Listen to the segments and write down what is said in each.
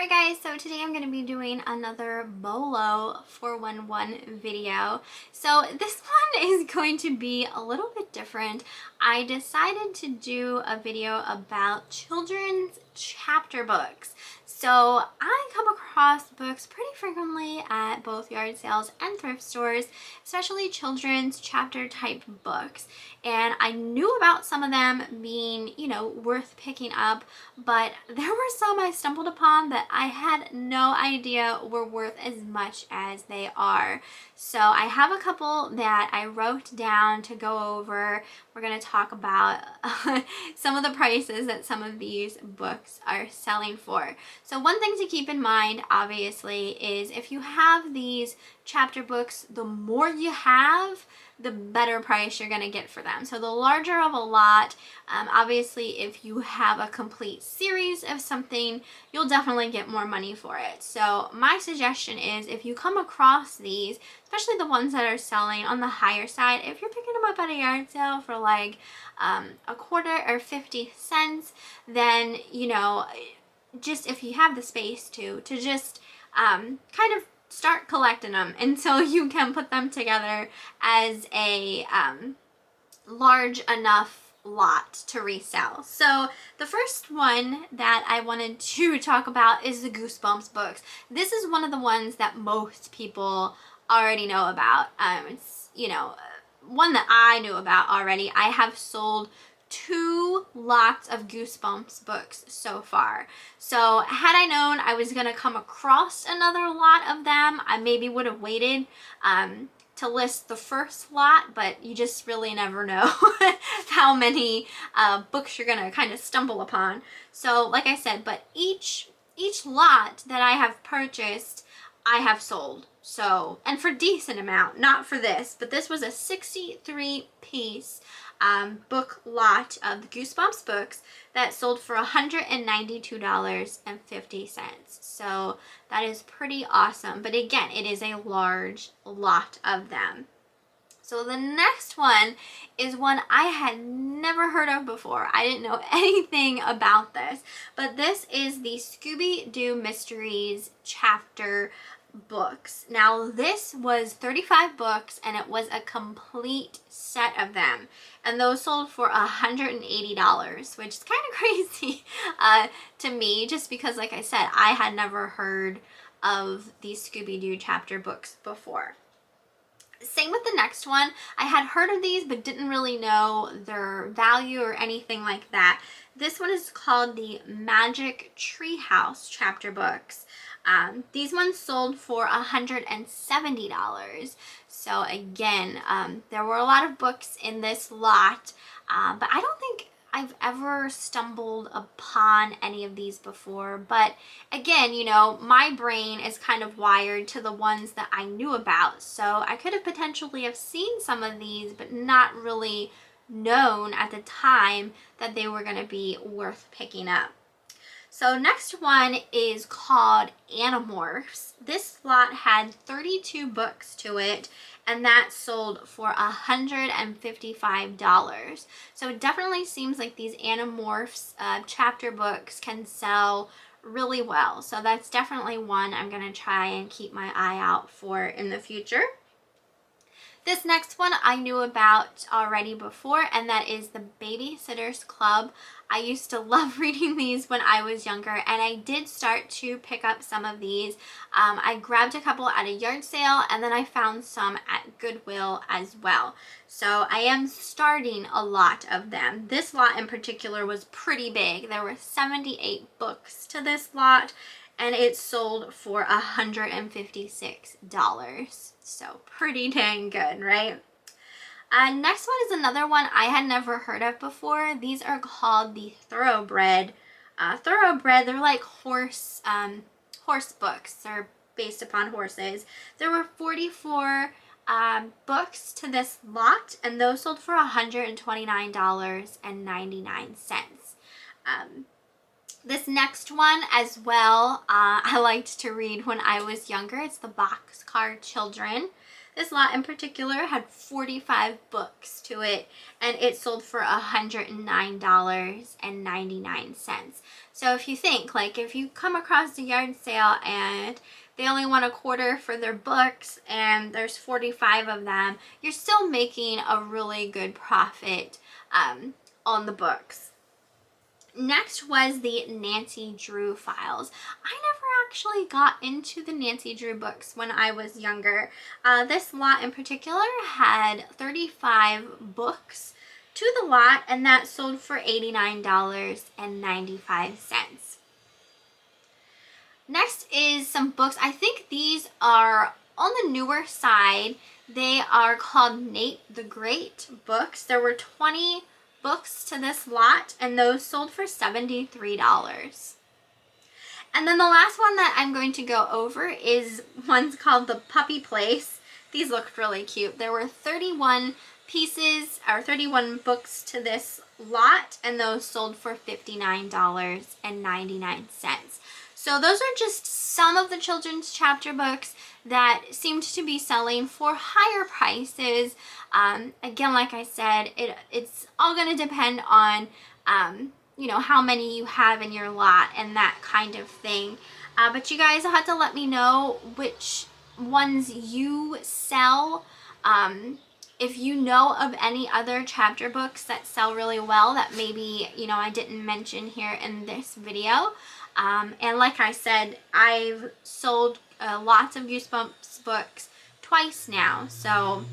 Alright guys, so today I'm going to be doing another Bolo 411 video. So this one is going to be a little bit different. I decided to do a video about children's chapter books. So I come across books pretty frequently at both yard sales and thrift stores, especially children's chapter type books. And I knew about some of them being, worth picking up, but there were some I stumbled upon that I had no idea were worth as much as they are. So I have a couple that I wrote down to go over. We're going to talk about some of the prices that some of these books are selling for. So one thing to keep in mind, obviously, is if you have these chapter books, the more you have, the better price you're going to get for them. So the larger of a lot, obviously if you have a complete series of something, you'll definitely get more money for it. So my suggestion is if you come across these, especially the ones that are selling on the higher side, if you're picking them up at a yard sale for like a quarter or 50 cents, then, just if you have the space to just kind of start collecting them until you can put them together as a large enough lot to resell. So the first one that I wanted to talk about is the Goosebumps books. This is one of the ones that most people already know about. It's, one that I knew about already. I have sold 2 lots of Goosebumps books so far. So had I known I was going to come across another lot of them, I maybe would have waited to list the first lot, but you just really never know how many books you're going to kind of stumble upon. So like I said, but each lot that I have purchased, I have sold. So, and for decent amount, not for this, but this was a 63 piece book lot of the Goosebumps books that sold for $192.50. So that is pretty awesome. But again, it is a large lot of them. So the next one is one I had never heard of before. I didn't know anything about this, but this is the Scooby Doo Mysteries Chapter books. Now this was 35 books and it was a complete set of them, and those sold for $180, which is kind of crazy to me, just because like I said, I had never heard of these Scooby Doo chapter books before. Same with the next one. I had heard of these but didn't really know their value or anything like that. This one is called the Magic Treehouse chapter books. These ones sold for $170. So again, there were a lot of books in this lot, but I don't think I've ever stumbled upon any of these before. But again, my brain is kind of wired to the ones that I knew about. So I could have potentially have seen some of these, but not really known at the time that they were going to be worth picking up. So next one is called Animorphs. This lot had 32 books to it, and that sold for $155. So it definitely seems like these Animorphs chapter books can sell really well. So that's definitely one I'm going to try and keep my eye out for in the future. This next one I knew about already before, and that is the Babysitter's Club. I used to love reading these when I was younger, and I did start to pick up some of these. I grabbed a couple at a yard sale, and then I found some at Goodwill as well. So I am starting a lot of them. This lot in particular was pretty big. There were 78 books to this lot, and it sold for $156. So pretty dang good, right? Next one is another one I had never heard of before. These are called the Thoroughbred. They're like horse books. They're based upon horses. There were 44 books to this lot, and those sold for $129.99. This next one as well, I liked to read when I was younger. It's the Boxcar Children. This lot in particular had 45 books to it, and it sold for $109.99. So if you think, like, if you come across a yard sale and they only want $0.25 for their books and there's 45 of them, you're still making a really good profit on the books. Next was the Nancy Drew files. I never actually got into the Nancy Drew books when I was younger. This lot in particular had 35 books to the lot, and that sold for $89.95. Next is some books. I think these are on the newer side. They are called Nate the Great books. There were 20 books to this lot, and those sold for $73. And then the last one that I'm going to go over is one's called The Puppy Place. These looked really cute. There were 31 pieces, or 31 books to this lot, and those sold for $59.99. So those are just some of the children's chapter books that seemed to be selling for higher prices. Again, like I said, it's all going to depend on, you know, how many you have in your lot and that kind of thing. But you guys will have to let me know which ones you sell. If you know of any other chapter books that sell really well that maybe, you know, I didn't mention here in this video. And like I said, I've sold lots of Goosebumps books twice now, so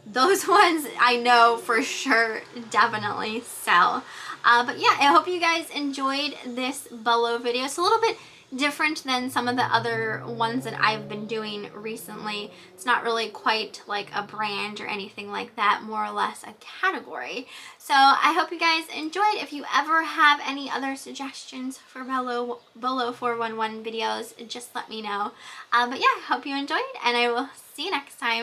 those ones I know for sure definitely sell. But yeah, I hope you guys enjoyed this Bolo video. It's a little bit different than some of the other ones that I've been doing recently. It's not really quite like a brand or anything like that, more or less a category. So I hope you guys enjoyed. If you ever have any other suggestions for Bolo 411 videos, just let me know. But yeah, I hope you enjoyed, and I will see you next time.